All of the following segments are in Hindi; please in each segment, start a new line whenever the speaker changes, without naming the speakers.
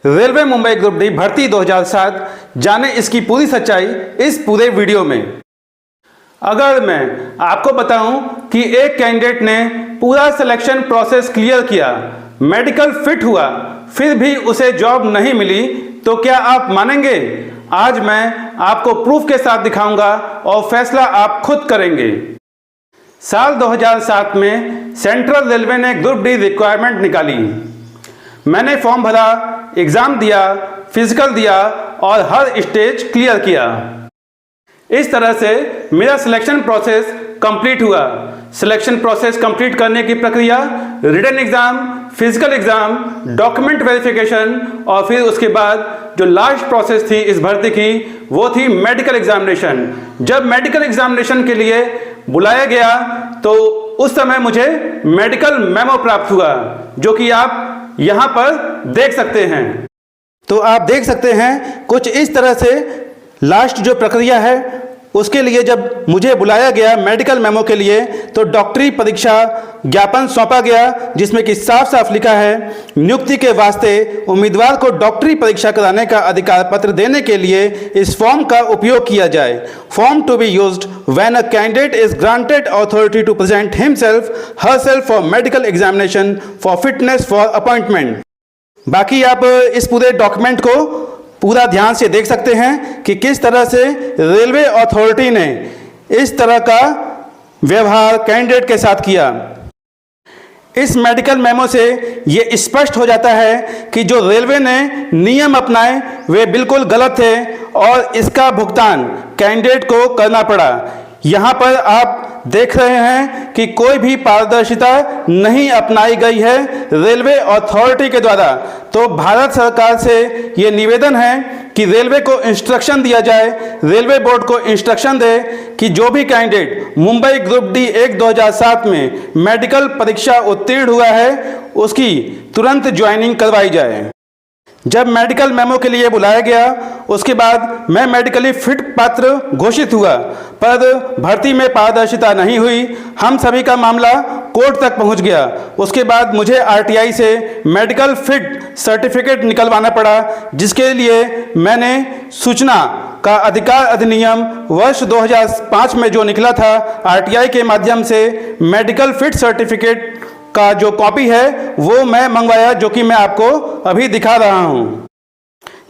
रेलवे मुंबई ग्रुप डी भर्ती 2007 जाने इसकी पूरी सच्चाई इस पूरे वीडियो में। अगर मैं आपको बताऊं कि एक कैंडिडेट ने पूरा सिलेक्शन प्रोसेस क्लियर किया, मेडिकल फिट हुआ, फिर भी उसे जॉब नहीं मिली, तो क्या आप मानेंगे? आज मैं आपको प्रूफ के साथ दिखाऊंगा और फैसला आप खुद करेंगे। साल 2007 में सेंट्रल रेलवे ने ग्रुप डी रिक्वायरमेंट निकाली। मैंने फॉर्म भरा, एग्ज़ाम दिया, फिजिकल दिया और हर स्टेज क्लियर किया। इस तरह से मेरा सिलेक्शन प्रोसेस कंप्लीट हुआ। सिलेक्शन प्रोसेस कंप्लीट करने की प्रक्रिया written exam, physical exam, document verification और फिर उसके बाद जो लास्ट प्रोसेस थी इस भर्ती की वो थी मेडिकल एग्जामिनेशन। जब मेडिकल एग्जामिनेशन के लिए बुलाया गया तो उस समय मुझे मेडिकल मेमो प्राप्त हुआ, जो कि आप यहाँ पर देख सकते हैं। तो आप देख सकते हैं कुछ इस तरह से लास्ट जो प्रक्रिया है उसके लिए जब मुझे बुलाया गया मेडिकल मेमो के लिए, तो डॉक्टरी परीक्षा ज्ञापन सौंपा गया, जिसमें कि साफ साफ लिखा है नियुक्ति के वास्ते उम्मीदवार को डॉक्टरी परीक्षा कराने का अधिकार पत्र देने के लिए इस फॉर्म का उपयोग किया जाए। Form to be used when a candidate is granted authority to present himself herself for medical examination for fitness for appointment. बाकी आप इस पूरे डॉक्यूमेंट को पूरा ध्यान से देख सकते हैं कि किस तरह से रेलवे अथॉरिटी ने इस तरह का व्यवहार कैंडिडेट के साथ किया। इस मेडिकल मेमो से ये स्पष्ट हो जाता है कि जो रेलवे ने नियम अपनाए वे बिल्कुल गलत थे और इसका भुगतान कैंडिडेट को करना पड़ा। यहाँ पर आप देख रहे हैं कि कोई भी पारदर्शिता नहीं अपनाई गई है रेलवे अथॉरिटी के द्वारा। तो भारत सरकार से ये निवेदन है कि रेलवे को इंस्ट्रक्शन दिया जाए, रेलवे बोर्ड को इंस्ट्रक्शन दे कि जो भी कैंडिडेट मुंबई ग्रुप डी 2007 में मेडिकल परीक्षा उत्तीर्ण हुआ है उसकी तुरंत ज्वाइनिंग करवाई जाए। जब मेडिकल मेमो के लिए बुलाया गया उसके बाद मैं मेडिकली फिट पात्र घोषित हुआ, पर भर्ती में पारदर्शिता नहीं हुई। हम सभी का मामला कोर्ट तक पहुंच गया। उसके बाद मुझे आरटीआई से मेडिकल फिट सर्टिफिकेट निकलवाना पड़ा, जिसके लिए मैंने सूचना का अधिकार अधिनियम वर्ष 2005 में जो निकला था आरटीआई के माध्यम से मेडिकल फिट सर्टिफिकेट का जो कॉपी है वो मैं मंगवाया, जो कि मैं आपको अभी दिखा रहा हूँ।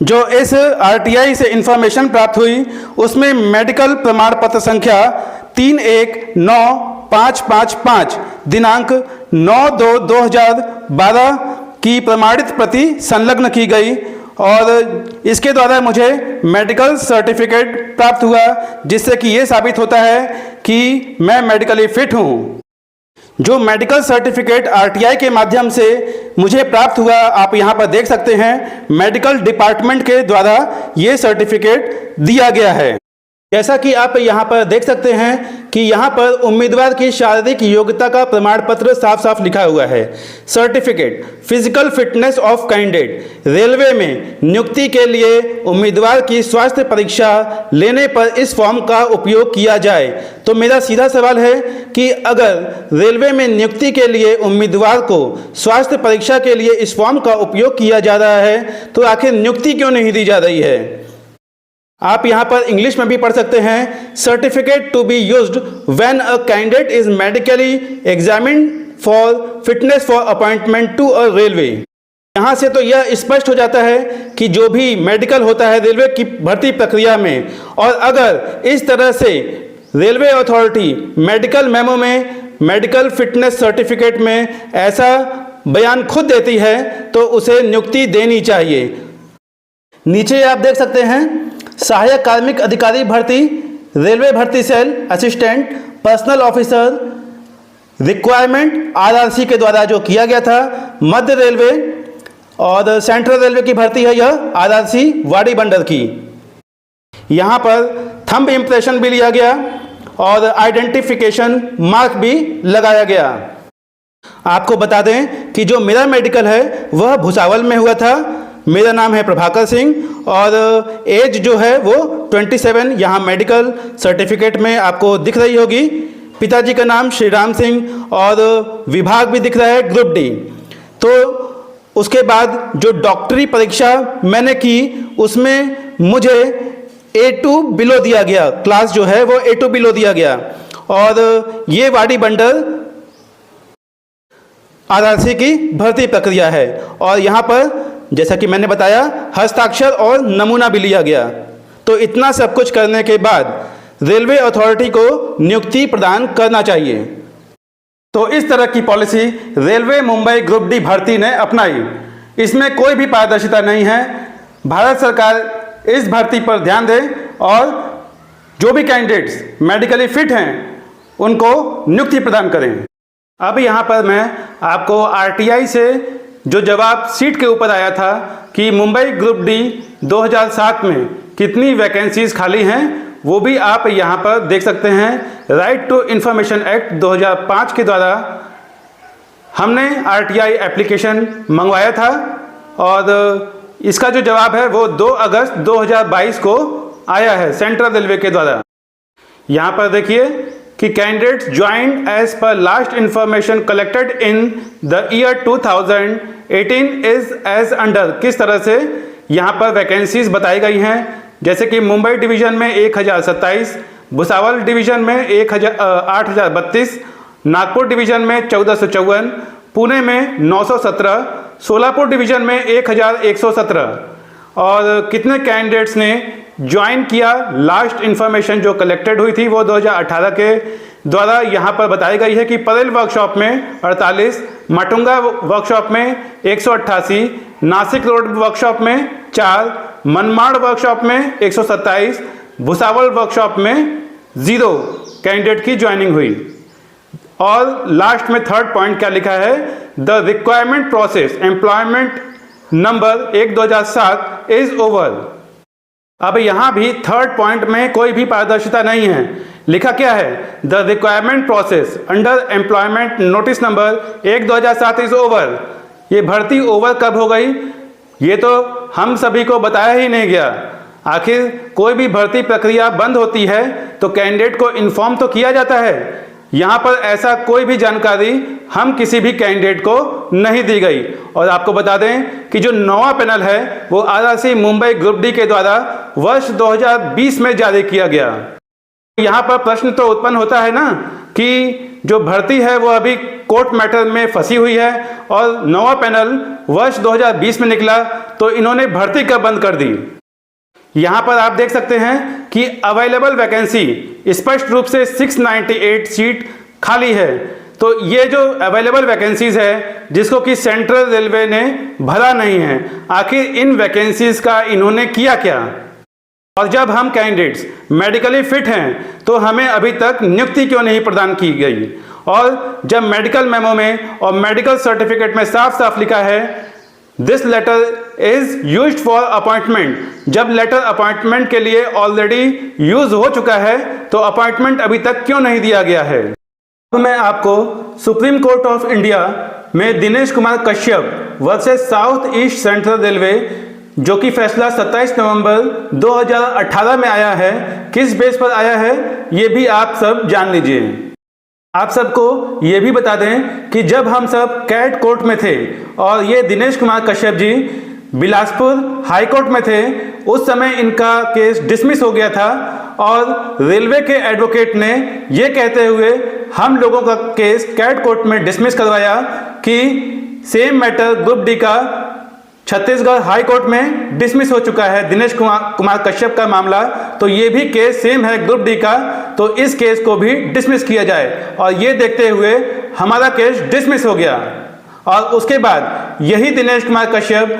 जो इस आरटीआई से इंफॉर्मेशन प्राप्त हुई उसमें मेडिकल प्रमाण पत्र संख्या 319555 दिनांक 9/2/2012 की प्रमाणित प्रति संलग्न की गई और इसके द्वारा मुझे मेडिकल सर्टिफिकेट प्राप्त हुआ, जिससे कि ये साबित होता है कि मैं मेडिकली फिट हूँ। जो मेडिकल सर्टिफिकेट आरटीआई के माध्यम से मुझे प्राप्त हुआ आप यहाँ पर देख सकते हैं, मेडिकल डिपार्टमेंट के द्वारा ये सर्टिफिकेट दिया गया है। जैसा कि आप यहाँ पर देख सकते हैं कि यहाँ पर उम्मीदवार की शारीरिक योग्यता का प्रमाण पत्र साफ साफ लिखा हुआ है। Certificate physical fitness of candidate. Railway में नियुक्ति के लिए उम्मीदवार की स्वास्थ्य परीक्षा लेने पर इस फॉर्म का उपयोग किया जाए। तो मेरा सीधा सवाल है कि अगर रेलवे में नियुक्ति के लिए उम्मीदवार को स्वास्थ्य परीक्षा के लिए इस फॉर्म का उपयोग किया जा रहा है तो आखिर नियुक्ति क्यों नहीं दी जा रही है? आप यहाँ पर इंग्लिश में भी पढ़ सकते हैं, certificate to be used when a candidate is medically examined for fitness for appointment to a railway. यहाँ से तो यह स्पष्ट हो जाता है कि जो भी मेडिकल होता है रेलवे की भर्ती प्रक्रिया में, और अगर इस तरह से रेलवे अथॉरिटी मेडिकल मेमो में मेडिकल फिटनेस सर्टिफिकेट में ऐसा बयान खुद देती है तो उसे नियुक्ति देनी चाहिए। नीचे आप देख सकते हैं सहायक कार्मिक अधिकारी भर्ती, रेलवे भर्ती cell, assistant personnel officer requirement RRC के द्वारा जो किया गया था। मध्य रेलवे और सेंट्रल रेलवे की भर्ती है यह आरआरसी वाड़ी बंदर की। यहाँ पर थंब इम्प्रेशन भी लिया गया और आइडेंटिफिकेशन मार्क भी लगाया गया। आपको बता दें कि जो मेरा मेडिकल है वह भुसावल में हुआ था। मेरा नाम है प्रभाकर सिंह और एज जो है वो 27 यहाँ मेडिकल सर्टिफिकेट में आपको दिख रही होगी। पिताजी का नाम श्री राम सिंह और विभाग भी दिख रहा है ग्रुप डी। तो उसके बाद जो डॉक्टरी परीक्षा मैंने की उसमें मुझे A2 बिलो दिया गया, क्लास जो है वो A2 बिलो दिया गया। और ये वाडी बंडल RRC की भर्ती प्रक्रिया है और यहाँ पर जैसा कि मैंने बताया हस्ताक्षर और नमूना भी लिया गया। तो इतना सब कुछ करने के बाद रेलवे अथॉरिटी को नियुक्ति प्रदान करना चाहिए। तो इस तरह की policy railway Mumbai group D भर्ती ने अपनाई। इसमें कोई भी पारदर्शिता नहीं है। भारत सरकार इस भर्ती पर ध्यान दे और जो भी कैंडिडेट्स मेडिकली फिट हैं उनको नियुक्ति प्रदान करें। अब यहाँ पर मैं आपको RTI से जो जवाब सीट के ऊपर आया था कि मुंबई ग्रुप डी 2007 में कितनी वैकेंसीज खाली हैं वो भी आप यहाँ पर देख सकते हैं। राइट टू इंफॉर्मेशन एक्ट 2005 के द्वारा हमने RTI एप्लीकेशन मंगवाया था और इसका जो जवाब है वो 2 अगस्त 2022 को आया है सेंट्रल रेलवे के द्वारा। यहाँ पर देखिए कि candidates joined as per last information collected in the year 2018 is age under. किस तरह से यहाँ पर वैकेंसीज बताई गई हैं, जैसे कि मुंबई डिवीजन में 1027, भुसावल डिवीजन में 8032, नागपुर डिवीजन में 1454, पुणे में 917, सोलापुर डिवीजन में 1117। और कितने कैंडिडेट्स ने ज्वाइन किया, लास्ट इंफॉर्मेशन जो कलेक्टेड हुई थी वो 2018 के द्वारा यहाँ पर बताई गई है कि परेल वर्कशॉप में 48, माटुंगा वर्कशॉप में 188, नासिक रोड वर्कशॉप में 4, मनमाड़ वर्कशॉप में 127, भुसावल वर्कशॉप में 0 कैंडिडेट की ज्वाइनिंग हुई। और लास्ट में थर्ड पॉइंट क्या लिखा है, the requirement process employment number 1/2007 is over. अब यहाँ भी थर्ड पॉइंट में कोई भी पारदर्शिता नहीं है। लिखा क्या है, the requirement process under employment notice number 1/2007 is over. ये भर्ती ओवर कब हो गई ये तो हम सभी को बताया ही नहीं गया। आखिर कोई भी भर्ती प्रक्रिया बंद होती है तो कैंडिडेट को इन्फॉर्म तो किया जाता है। यहाँ पर ऐसा कोई भी जानकारी हम किसी भी कैंडिडेट को नहीं दी गई। और आपको बता दें कि जो नवा पैनल है वो RRC मुंबई ग्रुप डी के द्वारा वर्ष 2020 में जारी किया गया। यहाँ पर प्रश्न तो उत्पन्न होता है ना कि जो भर्ती है वो अभी कोर्ट मैटर में फंसी हुई है और नवा पैनल वर्ष 2020 में निकला तो इन्होंने भर्ती कब बंद कर दी। यहाँ पर आप देख सकते हैं कि अवेलेबल वैकेंसी स्पष्ट रूप से 698 सीट खाली है। तो ये जो अवेलेबल वैकेंसीज है जिसको कि सेंट्रल रेलवे ने भरा नहीं है, आखिर इन वैकेंसीज का इन्होंने किया क्या। और जब हम कैंडिडेट्स मेडिकली फिट हैं तो हमें अभी तक नियुक्ति क्यों नहीं प्रदान की गई। और जब मेडिकल मेमो में और मेडिकल सर्टिफिकेट में साफ साफ लिखा है this letter is used for appointment, जब लेटर अपॉइंटमेंट के लिए ऑलरेडी यूज हो चुका है तो अपॉइंटमेंट अभी तक क्यों नहीं दिया गया है। अब मैं आपको सुप्रीम कोर्ट ऑफ इंडिया में Dinesh Kumar Kashyap versus south east central railway जो कि फैसला 27 नवंबर 2018 में आया है, किस बेस पर आया है ये भी आप सब जान लीजिए। आप सबको ये भी बता दें कि जब हम सब कैट कोर्ट में थे और ये दिनेश कुमार कश्यप जी बिलासपुर हाई कोर्ट में थे, उस समय इनका केस डिसमिस हो गया था और रेलवे के एडवोकेट ने ये कहते हुए हम लोगों का केस कैट कोर्ट में डिसमिस करवाया कि सेम मैटर ग्रुप डी का छत्तीसगढ़ हाई कोर्ट में डिसमिस हो चुका है दिनेश कुमार कश्यप का मामला, तो ये भी केस सेम है ग्रुप डी का, तो इस केस को भी डिसमिस किया जाए। और ये देखते हुए हमारा केस डिसमिस हो गया और उसके बाद यही दिनेश कुमार कश्यप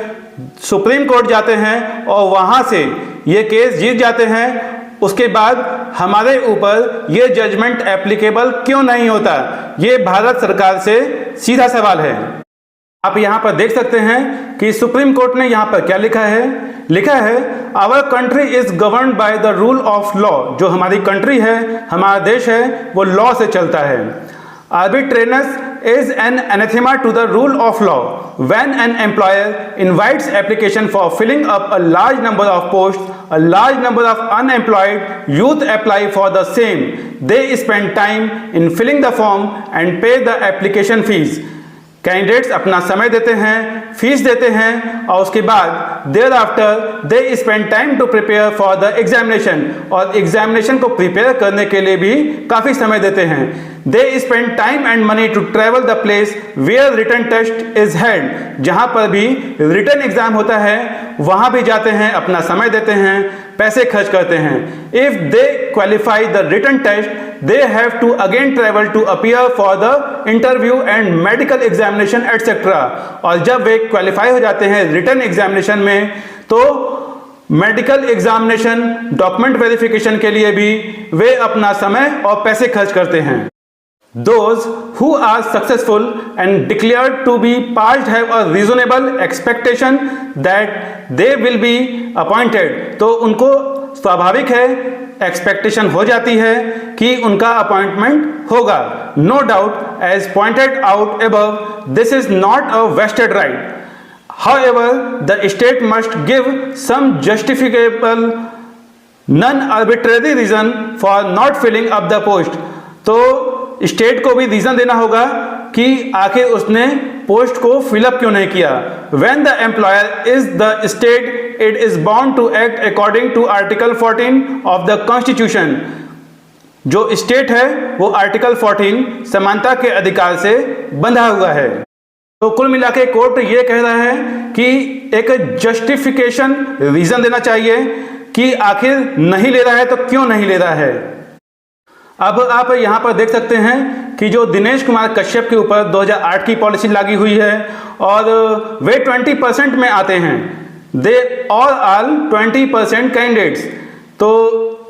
सुप्रीम कोर्ट जाते हैं और वहां से ये केस जीत जाते हैं। उसके बाद हमारे ऊपर ये जजमेंट एप्लीकेबल क्यों नहीं होता, ये भारत सरकार से सीधा सवाल है। आप यहाँ पर देख सकते हैं कि सुप्रीम कोर्ट ने यहाँ पर क्या लिखा है, लिखा है our country is governed by the rule of law. जो हमारी कंट्री है, हमारा देश है, वो लॉ से चलता है। आर्बिट्रेरियसनेस is an anathema to the rule of law. When an employer invites application for filling up a large number of posts, a large number of unemployed youth apply for the same. They spend time in filling the form and pay the application fees. Candidates अपना समय देते हैं, फीस देते हैं और उसके बाद thereafter they spend time to prepare for the examination, और एग्जामिनेशन को प्रिपेयर करने के लिए भी काफ़ी समय देते हैं। They spend time and money to travel the place where written test is held, जहाँ पर भी रिटन एग्जाम होता है वहाँ भी जाते हैं, अपना समय देते हैं, पैसे खर्च करते हैं। If they qualify the written test they have to again travel to appear for the interview and medical examination etcetera, और जब वे क्वालिफाई हो जाते हैं रिटन एग्जामिनेशन में तो मेडिकल एग्जामिनेशन, डॉक्यूमेंट वेरिफिकेशन के लिए भी वे अपना समय और पैसे खर्च करते हैं। Those who are successful and declared to be passed have a reasonable expectation that they will be appointed, तो उनको स्वाभाविक है, एक्सपेक्टेशन हो जाती है कि उनका अपॉइंटमेंट होगा। No doubt as pointed out above, this is not a vested right. However, the state must give some justifiable, non-arbitrary reason for not filling up the post. तो स्टेट को भी रीजन देना होगा कि आखिर उसने पोस्ट को फिलअप क्यों नहीं किया। When the employer is the state, it is bound to act according to Article 14 of the Constitution. जो स्टेट है वो आर्टिकल 14 समानता के अधिकार से बंधा हुआ है। तो कुल मिला के कोर्ट ये कह रहा है कि एक जस्टिफिकेशन, रीजन देना चाहिए कि आखिर नहीं ले रहा है तो क्यों नहीं ले रहा है। अब आप यहाँ पर देख सकते हैं कि जो दिनेश कुमार कश्यप के ऊपर 2008 की पॉलिसी लागू हुई है और वे 20% में आते हैं, दे ऑल 20% कैंडिडेट्स। तो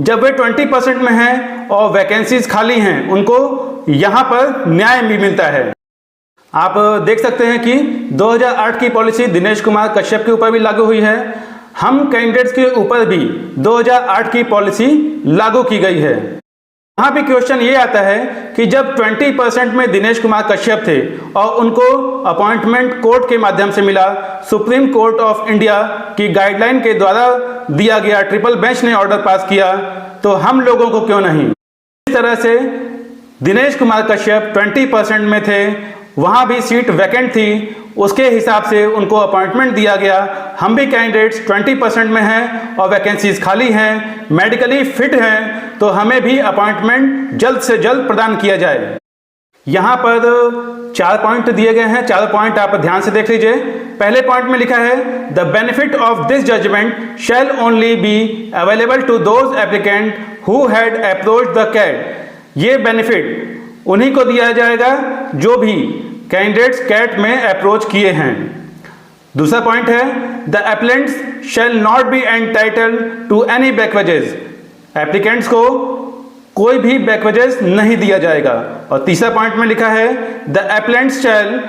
जब वे 20% में हैं और वैकेंसीज खाली हैं, उनको यहाँ पर न्याय भी मिलता है। आप देख सकते हैं कि 2008 की पॉलिसी दिनेश कुमार कश्यप के ऊपर भी लागू हुई है, हम कैंडिडेट्स के ऊपर भी 2008 की पॉलिसी लागू की गई है। यहाँ भी क्वेश्चन ये आता है कि जब 20% में दिनेश कुमार कश्यप थे और उनको अपॉइंटमेंट कोर्ट के माध्यम से मिला, सुप्रीम कोर्ट ऑफ इंडिया की गाइडलाइन के द्वारा दिया गया, ट्रिपल बेंच ने ऑर्डर पास किया, तो हम लोगों को क्यों नहीं। इस तरह से दिनेश कुमार कश्यप 20% में थे, वहाँ भी सीट वैकेंट थी, उसके हिसाब से उनको अपॉइंटमेंट दिया गया। हम भी कैंडिडेट्स 20% में हैं और वैकेंसीज खाली हैं, मेडिकली फिट हैं, तो हमें भी अपॉइंटमेंट जल्द से जल्द प्रदान किया जाए। यहाँ पर 4 पॉइंट दिए गए हैं, 4 पॉइंट आप ध्यान से देख लीजिए। पहले पॉइंट में लिखा है the benefit of this judgement shall only be available to those applicant who had approached the CAT. ये बेनिफिट उन्हीं को दिया जाएगा जो भी कैंडिडेट्स कैट में अप्रोच किए हैं। दूसरा पॉइंट है the applicants shall not be entitled to any back wages. Applicants को कोई भी बैकवेजेस नहीं दिया जाएगा। और तीसरा पॉइंट में लिखा है the applicants shall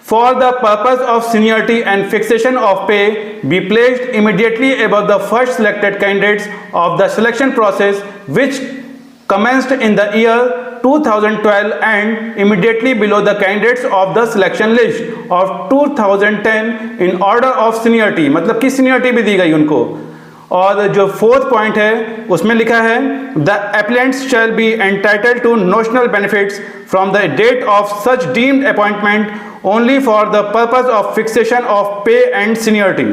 for the purpose of seniority and fixation of pay be placed immediately above the first selected candidates of the selection process which commenced in the year 2012 and immediately below the candidates of the selection list of 2010 in order of seniority, मतलब कि सीनियरिटी भी दी गई उनको। और जो 4th पॉइंट है उसमें लिखा है the applicants shall be entitled to notional benefits from the date of such deemed appointment only for the purpose of fixation of pay and seniority।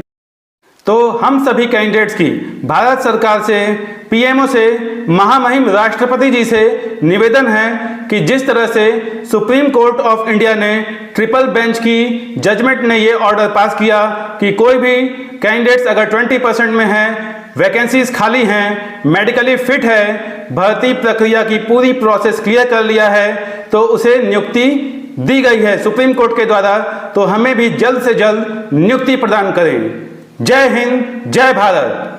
तो हम सभी कैंडिडेट्स की भारत सरकार से, पीएमओ से, महामहिम राष्ट्रपति जी से निवेदन है कि जिस तरह से सुप्रीम कोर्ट ऑफ इंडिया ने ट्रिपल बेंच की जजमेंट ने ये ऑर्डर पास किया कि कोई भी कैंडिडेट्स अगर 20% में हैं, वैकेंसीज खाली हैं, मेडिकली फिट है, भर्ती प्रक्रिया की पूरी प्रोसेस क्लियर कर लिया है, तो उसे नियुक्ति दी गई है सुप्रीम कोर्ट के द्वारा, तो हमें भी जल्द से जल्द नियुक्ति प्रदान करें। जय हिंद, जय भारत।